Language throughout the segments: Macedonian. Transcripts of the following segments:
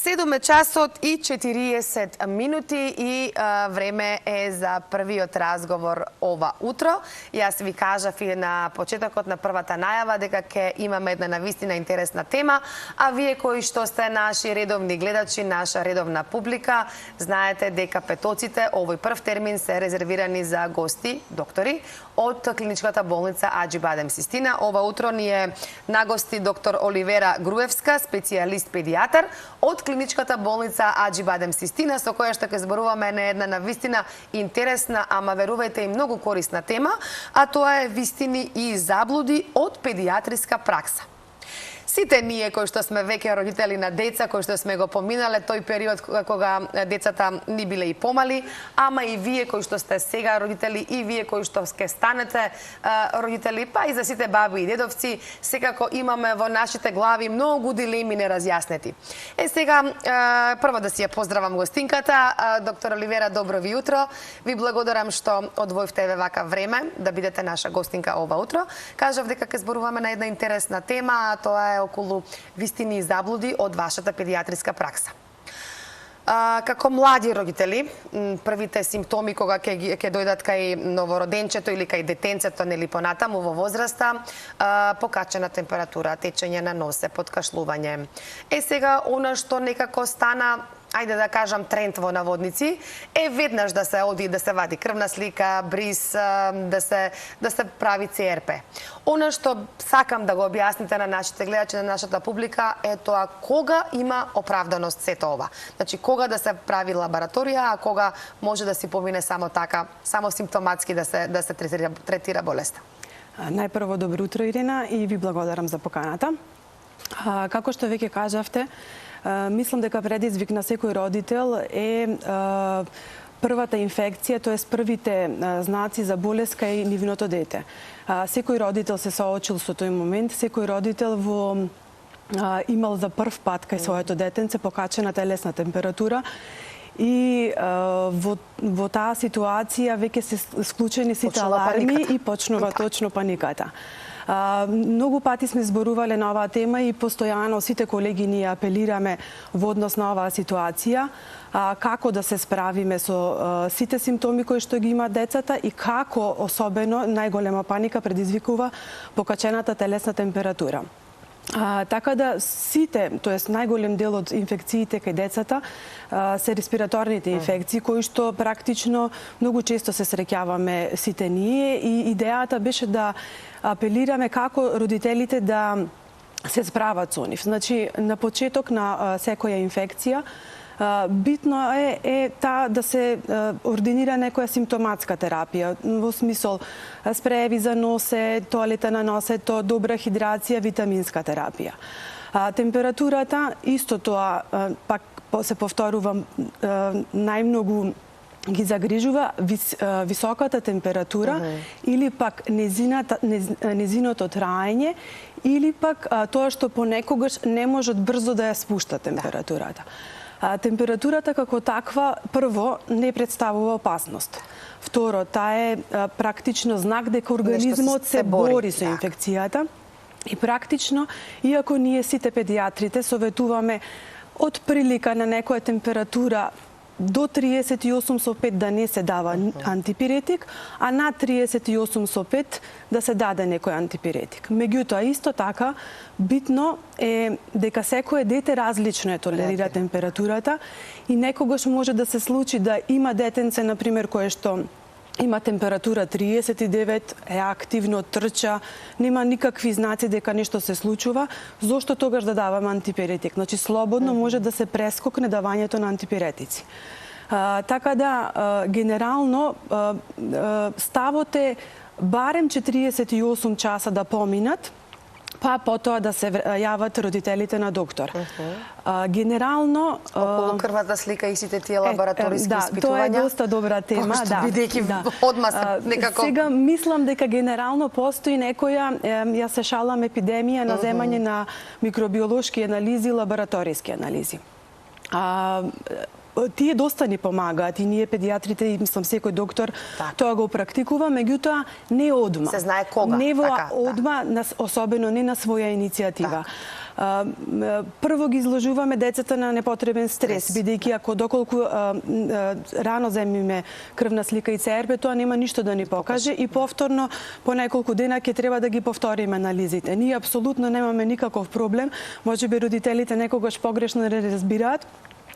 7 часот и 40 минути и време е за првиот разговор ова утро. Јас ви кажав и на почетокот на првата најава дека ќе имаме една навистина интересна тема, а вие кои што сте наши редовни гледачи, наша редовна публика, знаете дека петоците овој прв термин се резервирани за гости, доктори од клиничката болница Аџи Бадем Систина. Ова утро ни е на гости доктор Оливера Груевска, специјалист педијатар од клиничката болница Аџи Бадем Систина, со која што ќе зборуваме на една навистина интересна, ама верувајте и многу корисна тема, а тоа е вистини и заблуди од педијатриска пракса. Сите ние кои што сме веќе родители на деца, кои што сме го поминале тој период кога децата ни биле и помали, ама и вие кои што сте сега родители и вие кои што ќе станете родители, па и за сите баби и дедовци, секако имаме во нашите глави многу дилеми неразјаснети. Сега, прво да си ја поздравам гостинката, доктор Оливера, добро ви утро. Ви благодарам што одвоивте вака време да бидете наша гостинка ова утро. Кажав дека ќе зборуваме на една интересна тема, а тоа е околу вистини и заблуди од вашата педијатриска пракса. Како млади родители, првите симптоми кога ќе дојдат кај новороденчето или кај детенцето, нели понатаму во возраста, покачена температура, течење на носе, подкашлување. Сега, она што некако стана, ајде да кажам, тренд во наводници, е веднаш да се оди, да се вади крвна слика, бриз, да се прави ЦРП. Она што сакам да го објасните на нашите гледачи, на нашата публика, е тоа кога има оправданост сето ова. Значи, кога да се прави лабораторија, а кога може да си помине само така, само симптоматски да се третира болеста. Најпрво, добро утро, Ирина, и ви благодарам за поканата. Како што веќе кажавте, мислам дека предизвик на секој родител е првата инфекција, тоест првите знаци за болест кај нивното дете. Секој родител се соочил со тој момент, секој родител имал за прв пат кај своето детенце покачена телесна температура и во таа ситуација веќе се склучени сите аларми и почнува точно паниката. Многу пати сме зборувале на оваа тема и постојано сите колеги ние апелираме во однос на оваа ситуација, како да се справиме со сите симптоми кои што ги имаат децата и како особено најголема паника предизвикува покачената телесна температура. Така да сите, тоест најголем дел од инфекциите кај децата се респираторните инфекции, кои што практично многу често се среќаваме сите ние, и идејата беше да апелираме како родителите да се справат со нив. Значи, на почеток на секоја инфекција битно е таа да се ординира некоја симптоматска терапија, во смисол спрееви за носе, тоалета на носето, добра хидрација, витаминска терапија. Температурата, исто тоа, пак се повторувам, најмногу ги загрижува високата температура или пак незиното траење, или пак тоа што понекогаш не можат брзо да ја спушта температурата. Температурата како таква, прво, не представува опасност. Второ, таа е практично знак дека организмот се бори со инфекцијата. И практично, иако ние сите педијатрите советуваме од прилика на некоја температура до 38,5 да не се дава антипиретик, а над 38,5 да се даде некој антипиретик. Меѓутоа, исто така, битно е дека секое дете различно толерира температурата и некогаш може да се случи да има детенце, например, кое што има температура 39, е активно, трча, нема никакви знаци дека нешто се случува, зошто тогаш да даваме антипиретик? Значи, слободно може да се прескокне давањето на антипиретици. Така да, генерално, ставот е барем 48 часа да поминат, па потоа да се јават родителите на доктор. Генерално... Околу крвната слика и сите тие лабораториски испитувања. Тоа е доста добра тема. Бидејќи одма се некако... Сега мислам дека генерално постои некоја, ја се шалам, епидемија на земање на микробиолошки анализи и лабораториски анализи. тие доста ни помагаат и ние педиатрите и мислам секој доктор тоа го практикува, меѓутоа не одма. Се знае кога. Не одма, особено не на своја иницијатива. Прво ги изложуваме децата на непотребен стрес, бидејќи ако доколку рано земиме крвна слика и ЦРП, тоа нема ништо да ни покаже и повторно по неколку дена ќе треба да ги повториме анализите. Ние апсолутно немаме никаков проблем, можеби родителите некогаш погрешно не разбираат.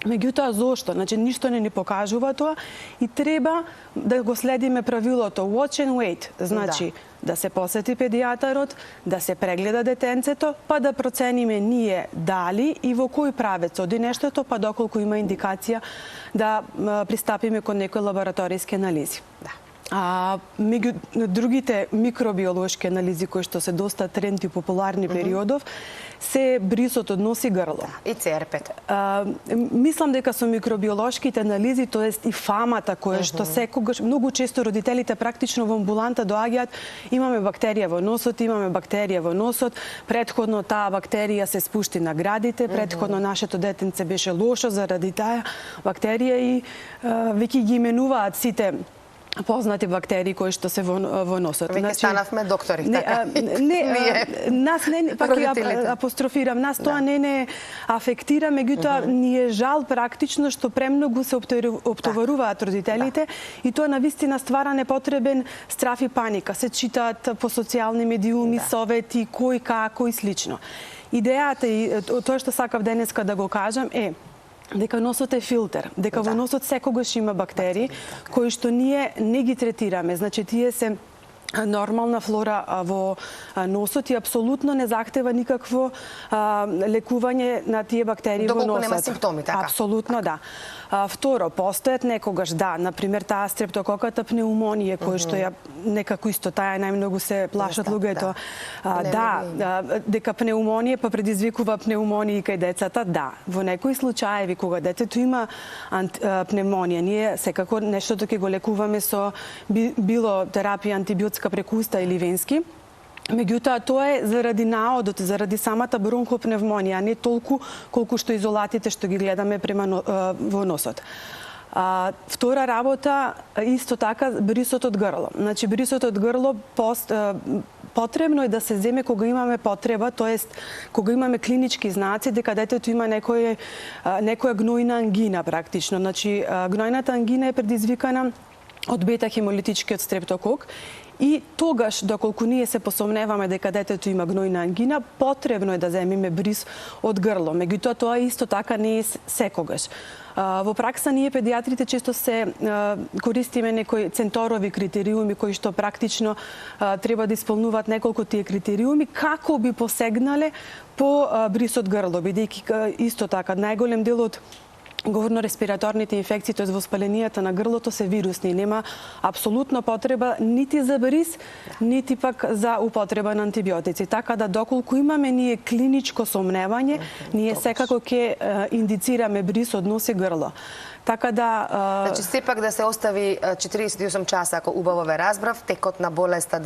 Меѓутоа, зошто? Значи, ништо не ни покажува тоа и треба да го следиме правилото watch and wait. Значи, да се посети педијатарот, да се прегледа детенцето, па да процениме ние дали и во кој правец оди нештото, па доколку има индикација да пристапиме кон некои лабораториски анализи. Меѓу другите микробиолошки анализи кои што се доста тренд и популарни периодов, се брисот од нос и грло. И ЦРП-то. Мислам дека со микробиолошките анализи, тоест и фамата која што секогаш, многу често родителите практично во амбуланта доаѓаат, имаме бактерија во носот, претходно таа бактерија се спушти на градите, претходно нашето детенце беше лошо заради таа бактерија и веќе ги именуваат сите познати бактерии кои што се во носот. Веќе станавме доктори, така? Нас не, пак ја апострофирам, нас тоа не афектира, меѓутоа ни е жал практично што премногу се оптоваруваат родителите и тоа навистина ствара непотребен страф и паника. Се читаат по социјални медиуми, совети, кој како и слично. Идејата и тоа што сакав денеска да го кажам е дека носот е филтер, дека во носот секогаш има бактерии кои што ние не ги третираме. Значи, тие се нормална флора во носот и апсолутно не захтева никакво лекување на тие бактерии во носот. Доколку нема симптоми, така? Апсолутно да. Второ, постојат некогаш, например, таа стрептококата пнеумонија, која што ја некако исто таа најмногу се плашат луѓето. Дека пнеумонија па предизвикува пнеумонија кај децата, Во некои случаеви кога детето има пневмонија, ние секако нештото ќе го лекуваме со било терапија антибиотска преку уста или венски. Меѓутоа, тоа е заради наодот, заради самата бронхопневмонија, а не толку колку што изолатите што ги гледаме во носот. Втора работа, исто така, брисот од грло. Значи, брисот од грло потребно е да се земе кога имаме потреба, тоест кога имаме клинички знаци дека детето има некоја гнојна ангина практично. Значи, гнојната ангина е предизвикана од бета-хемолитичкиот стрептокок и тогаш, доколку ние се посомневаме дека детето има гнојна ангина, потребно е да земиме бриз од грло. Меѓутоа, тоа исто така не е секогаш. Во пракса ние педиатрите често се користиме некои центорови критериуми кои што практично треба да исполнуваат неколку тие критериуми како би посегнале по бриз од грло, бидејќи исто така најголем дел од говорно-респираторните инфекции, тоест воспаленијата на грлото се вирусни. Нема апсолутно потреба нити за бриз, нити пак за употреба на антибиотици. Така да доколку имаме ние клиничко сомневање, ние секако ќе индицираме бриз од нос и грло. Така да... Значи, сепак да се остави 48 часа, ако убаво ве разбрав, текот на болеста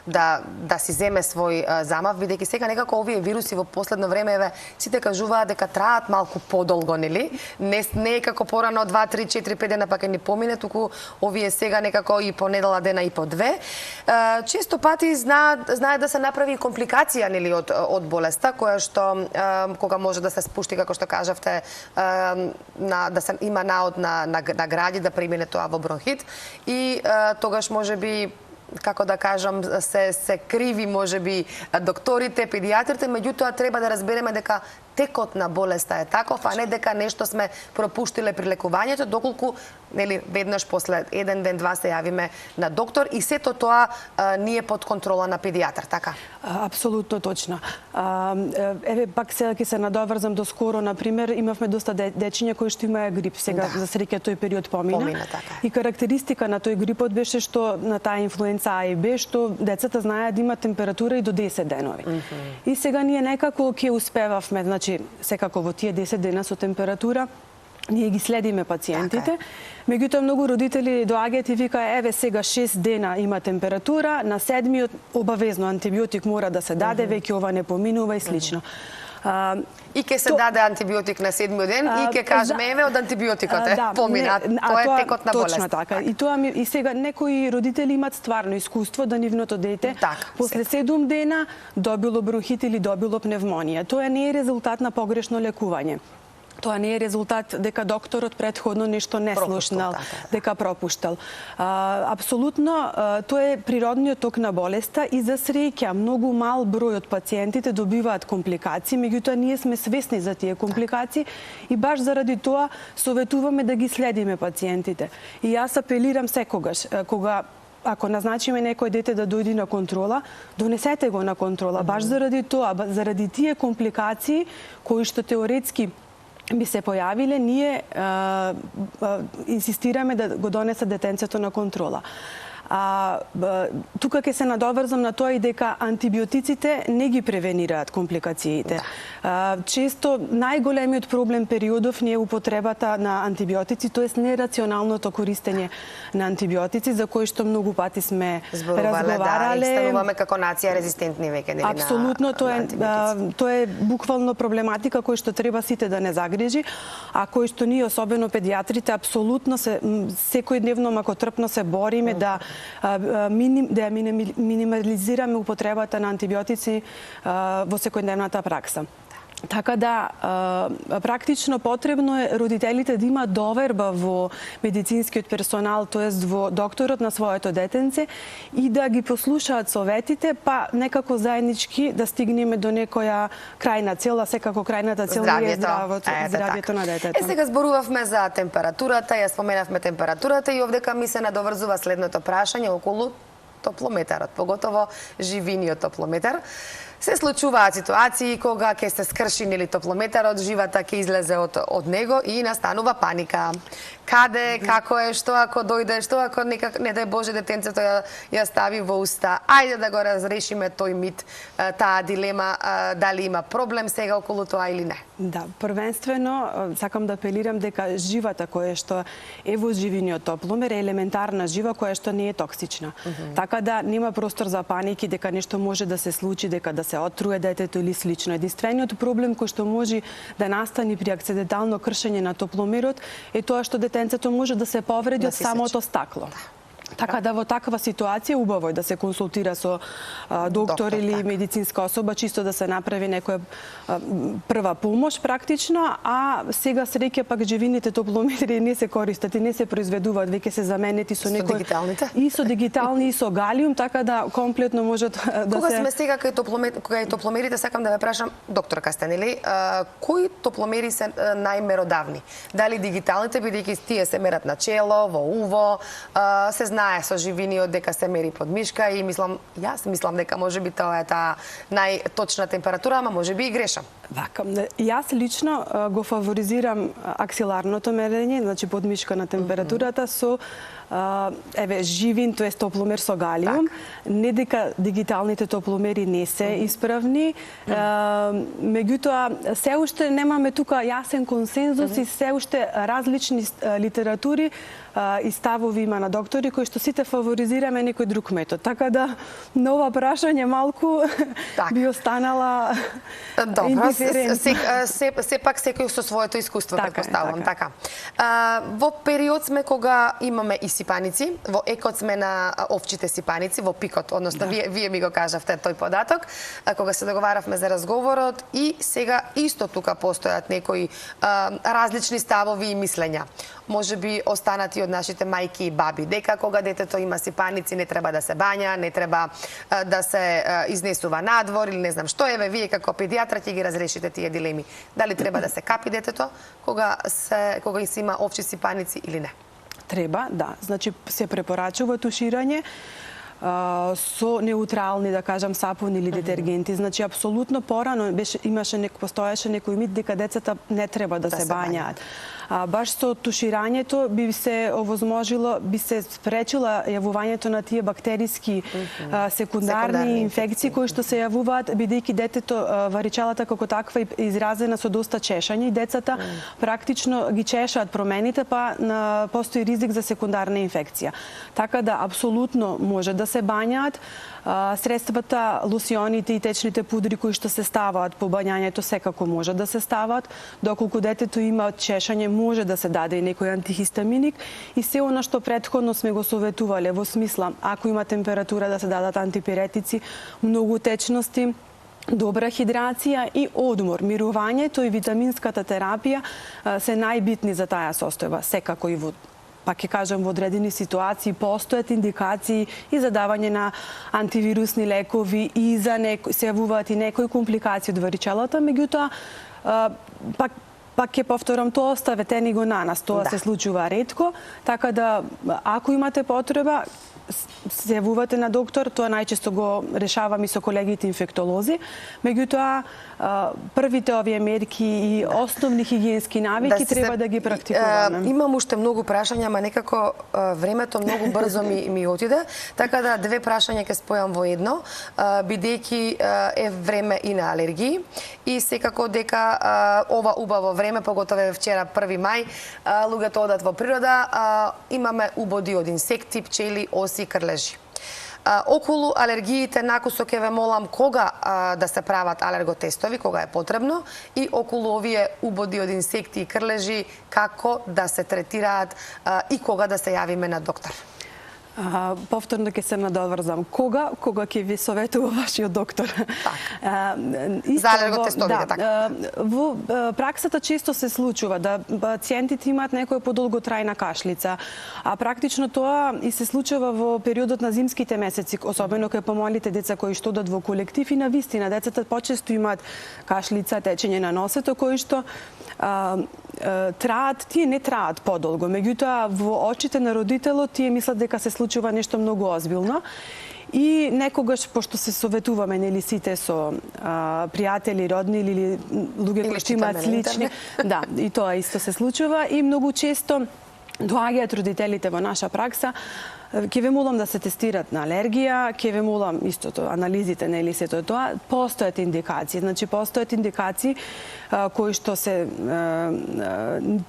да си земе свој замав, бидејќи сега некако овие вируси во последно време сите кажуваат дека траат малку подолго, нели? Не е како порано 2, 3, 4, 5 дена пак ни помине, туку овие сега некако и по недела дена и по 2. Често пати знае да се направи компликација, нели, од болеста, која што кога може да се спушти, како што кажавте, да се има наод на гради да премине тоа во бронхит и тогаш можеби, како да кажам, се криви можеби докторите, педијатрите, меѓутоа треба да разбереме дека текот на болеста е таков, а не дека нешто сме пропуштиле при лекувањето, доколку нели веднаш после еден ден, два се јавиме на доктор и сето тоа не е под контрола на педијатар, така? Апсолутно точно. Еве пак сега ќе се надоврзам до скоро, например, имавме доста дечиња кои што имаа грип, сега за среќа тој период помина. Така. И карактеристика на тој грипот беше што на таа инфлуенца А и Б, што децата знаеат да имаат температура и до 10 денови. И сега ние некако ќе успевавме, значи секако во тие 10 дена со температура ние ги следиме пациентите. Меѓутоа многу родители доаѓаат и викаат еве сега 6 дена има температура, на 7-миот обавезно антибиотик мора да се даде, веќе ова не поминува и слично. И ќе се даде антибиотик на 7-ми ден и ќе кажеме еве од антибиотикот помина. Тоа е текот на болест. Точно така. И сега некои родители имаат стварно искуство да нивното дете после 7 дена добило бронхит или добило пневмонија. Тоа не е резултат на погрешно лекување. Тоа не е резултат дека докторот претходно нешто не слушнал, дека пропуштал. Апсолутно, тоа е природниот ток на болеста и за среќа многу мал број од пациентите добиваат компликации, меѓутоа ние сме свесни за тие компликации и баш заради тоа советуваме да ги следиме пациентите. И јас апелирам секогаш, ако назначиме некој дете да дојде на контрола, донесете го на контрола, баш заради тоа, заради тие компликации кои што теоретски би се појавиле, ние инсистираме да го донесе детенцето на контрола. Тука ќе се надоврзам на тоа и дека антибиотиците не ги превенираат компликациите. Често најголемиот проблем периодов не е употребата на антибиотици, тоест нерационалното користење на антибиотици, за кои што многу пати сме разговарале. Стануваме како нација резистентни веќе на антибиотици. Апсолутно, тоа е буквално проблематика која што треба сите да не загрижи, а кој што ние, особено педиатрите, апсолутно секојдневно макотрпно се бориме да минимализираме употребата на антибиотици во секојдневната пракса. Така да, практично потребно е родителите да имаат доверба во медицинскиот персонал, тоест во докторот на своето детенце и да ги послушаат советите, па некако заеднички да стигнеме до некоја крајна цел, а секако крајната цел е здравјето на детето. Сега зборувавме за температурата, ја споменавме температурата и овдека ми се надоврзува следното прашање околу топлометарот, поготово живиниот топлометар. Се случуваат ситуации кога ќе се скрши нели топлометарот, живата ќе излезе од него и настанува паника. Каде, како е, што ако дојде, што ако не дај Боже детенцето ја стави во уста. Ајде да го разрешиме тој мит, таа дилема, дали има проблем сега околу тоа или не. Да, првенствено сакам да апелирам дека живата која што е во живиниот топломер е елементарна жива која што не е токсична. Така да нема простор за паники дека нешто може да се случи, дека да се отруе детето или слично. Единствениот проблем кој што може да настани при акцидентално кршење на топломерот е тоа што детенцето може да се повреди од самото стакло. Така да во таква ситуација убаво е да се консултира со доктор или медицинска особа, чисто да се направи некоја прва помош практично, а сега среќа пак живините топлометри не се користат и не се произведуваат, веќе се заменети со некои и со дигитални и со галиум, така да комплетно можат да Кога сме сега кај топломерите, сакам да ве прашам, докторка сте, нели, кои топломери се најмеродавни? Дали дигиталните, бидејќи тие се мерат на чело, во уво, се знае со живиниот дека се мери под мишка и јас мислам дека можеби тоа е таа најточна температура, ама можеби и грешам. Вака, јас лично го фаворизирам аксиларното мерење, значи под мишка на температурата со живин, тоест топломер со галиум. Не дека дигиталните топломери не се исправни, меѓутоа се уште немаме тука јасен консензус и се уште различни литератури и ставови има на доктори кои што сите фаворизираме некој друг метод. Така да на ова прашање малку би останала индиферентна. Сепак секој со своето искуство, претпоставувам. Така. Во период сме кога имаме и сипаници, во екот сме на овчите сипаници, во пикот, односно вие ми го кажавте тој податок, кога се договаравме за разговорот и сега исто тука постојат некои различни ставови и мислења. Може би останати од нашите мајки и баби, дека кога детето има сипаници не треба да се бања, не треба да се изнесува надвор или не знам што, еве вие како педијатра ќе ги разрешите тие дилеми. Дали треба да се капи детето кога се има овчи сипаници или не? Треба, да. Значи се препорачува туширање со неутрални, да кажам, сапуни или детергенти. Значи, апсолутно порано постоеше некој мит дека децата не треба да се бањаат. Баш со туширањето би се овозможило, би се спречила јавувањето на тие бактериски секундарни инфекции кои што се јавуваат, бидејќи детето варичалата како таква е изразена со доста чешање и децата практично ги чешаат промените, па постои ризик за секундарна инфекција. Така да апсолутно може да се бањаат. Средствата, лосионите и течните пудри кои што се ставаат по бањањето секако може да се стават. Доколку детето има чешање, може да се даде и некој антихистаминик и се она што претходно сме го советувале во смисла, ако има температура да се дадат антипиретици, многу течности, добра хидрација и одмор. Мирувањето и витаминската терапија се најбитни за таа состојба, секако и во пак ќе кажам, во одредени ситуации постојат индикации и за давање на антивирусни лекови и за се јавуваат и некои компликации од варичелата, меѓутоа пак ќе повторам, тоа оставете ни го на нас, тоа се случува ретко, така да ако имате потреба, се јавувате на доктор, тоа најчесто го решавам и со колегите инфектолози, меѓутоа првите овие мерки и основни хигиенски навики треба да ги практикуваме. Имам уште многу прашања, ама некако времето многу брзо ми отиде, така да две прашања ќе спојам во едно, бидејќи е време и на алергии и секако дека ова убаво време, поготово вчера 1 мај, луѓето одат во природа, имаме убоди од инсекти, пчели, оси, крлежи. Околу алергиите накусо ќе ве молам кога да се прават алерготестови, кога е потребно, и околу овие убоди од инсекти и крлежи како да се третираат и кога да се јавиме на доктор. Повторно ќе се надоврзам. Кога ќе ви советува вашиот доктор? За алерготестовите, така. Во праксата често се случува да пациентите имаат некоја подолготрајна кашлица, а практично тоа и се случува во периодот на зимските месеци, особено кај помалите деца кои што одат во колектив и навистина децата почесто имаат кашлица, течење на носето кои што тие не траат подолго, меѓутоа во очите на родителот тие мислат дека се случува нешто многу озбилно. И некогаш, пошто се советуваме нели сите со пријатели, родни или луѓе кои што имаат слични, да, и тоа исто се случува и многу често доаѓаат родителите во наша пракса. Ќе ве молам да се тестират на алергија, ќе ве молам истото, анализите, нели сето тоа, постојат индикации. Значи, постојат индикации кои што се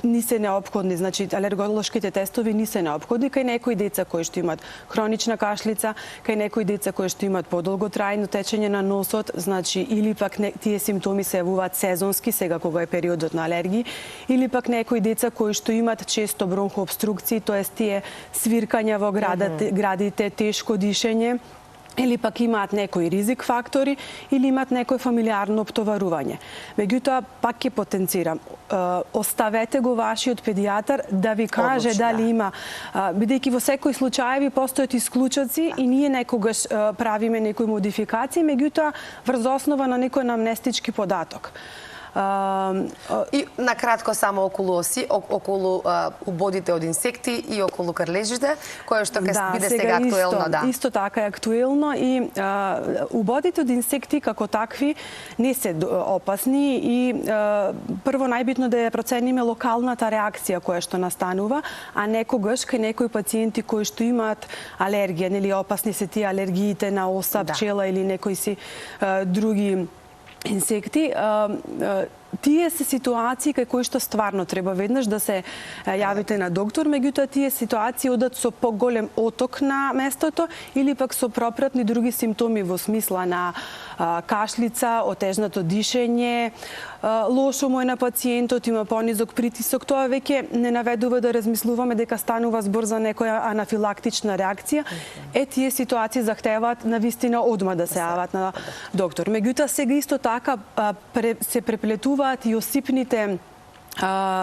не се неопходни, значи алерголошките тестови не се неопходни кај некои деца кои што имаат хронична кашлица, кај некои деца кои што имаат подолготрајно течење на носот, значи или пак тие симптоми се јавуваат сезонски, сега кога е периодот на алергии, или пак некои деца кои што имаат често бронхообструкции, тоест тие свиркања во градите, тешко дишење, или пак имаат некои ризик фактори, или имаат некој фамилиарно оптоварување. Меѓутоа, пак ќе потенцирам, оставете го вашиот педијатар да ви каже дали има, бидејќи во секои случаеви постојат исклучоци и ние некогаш правиме некои модификации, меѓутоа врз основа на некој анамнестички податок. И на кратко само околу убодите од инсекти и околу крлежите, кое што ќе биде сега актуелно, да. Исто така е актуелно и убодите од инсекти како такви не се опасни и прво најбитно да ја процениме локалната реакција која што настанува, а некогаш кај некои пациенти кои што имаат алергија, нели опасни се тие алергиите на оса, пчела или некои си други инсекти, тие се ситуации кај кои што стварно треба веднаш да се јавите на доктор, меѓутоа тие ситуации одат со поголем оток на местото или пак со пропратни други симптоми во смисла на кашлица, отежнато дишење, лошо му е на пациентот, има понизок притисок, тоа веќе не наведува да размислуваме дека станува збор за некоја анафилактична реакција. Тие ситуации захтеваат навистина одма да се јават на доктор. Меѓутоа сега исто така се преплетуваат и осипните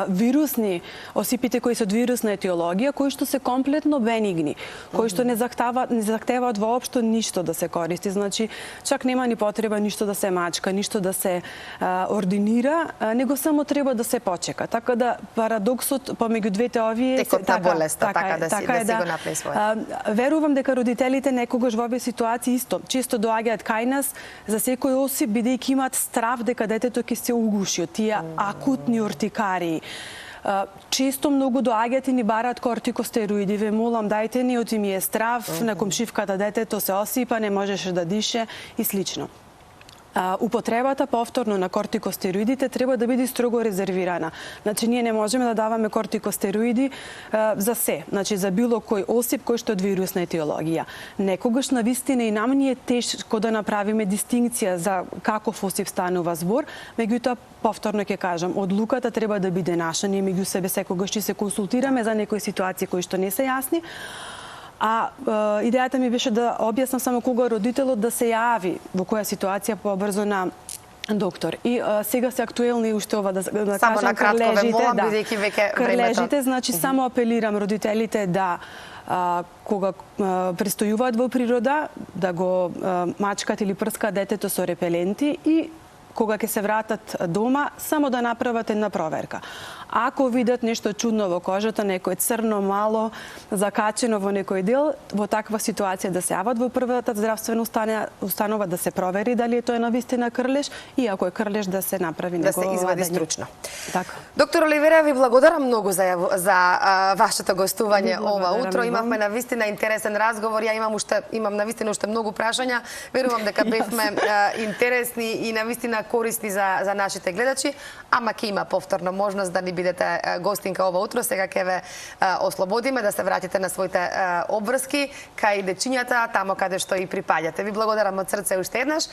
вирусни, осипите кои се од вирусна етиологија, кои што се комплетно бенигни, кои што не захтеваат воопшто ништо да се користи. Значи, чак нема ни потреба ништо да се мачка, ништо да се ординира, него само треба да се почека. Така да парадоксот помеѓу двете овие текот на болеста, така да си го направи свој. Верувам дека родителите некогаш во овие ситуации исто често доаѓаат кај нас за секој осип бидејќи имаат страв дека детето ќе се угуши од тие акутни ортикари. Често многу доаѓаат и ни бараат кортикостероиди. Ве молам, дајте ни, оти ми е страв, на комшивката детето се осипа, не можеше да дише и слично. употребата повторно на кортикостероидите треба да биде строго резервирана. Значи, ние не можеме да даваме кортикостероиди за се, значи за било кој осип кој што од вирусна етиологија. Некогаш на вистина и нам ни е тешко да направиме дистинкција за каков осип станува збор, меѓутоа повторно ќе кажам, одлуката треба да биде наша, ние меѓу себе секогаш ќе се консултираме за некои ситуации кои што не се јасни. А идејата ми беше да објаснам само кога родителот да се јави во која ситуација побрзо на доктор. И сега се актуелни уште ова да кажам крлежите, крлежите, значи само апелирам родителите да кога престојуваат во природа, да го мачкат или прскат детето со репеленти и кога ќе се вратат дома, само да направат една проверка. Ако видат нешто чудно во кожата, некој црно, мало, закачено во некој дел, во таква ситуација да се јават во првата здравствена установа, да се провери дали е тоа навистина крлеж и ако е крлеж да се направи да се извади стручно. Така. Доктор Оливера, ви благодарам многу за вашето гостување ова утро. Имавме навистина интересен разговор. Ја имам навистина уште многу прашања. Верувам дека бевме интересни и навистина корисни за нашите гледачи, ама ќе има повторно можност да ни бидете гостинка ова утро. Сега ќе ве ослободиме да се вратите на своите обврски кај дечињата, тамо каде што и припаѓате. Ви благодарам од срце уште еднаш.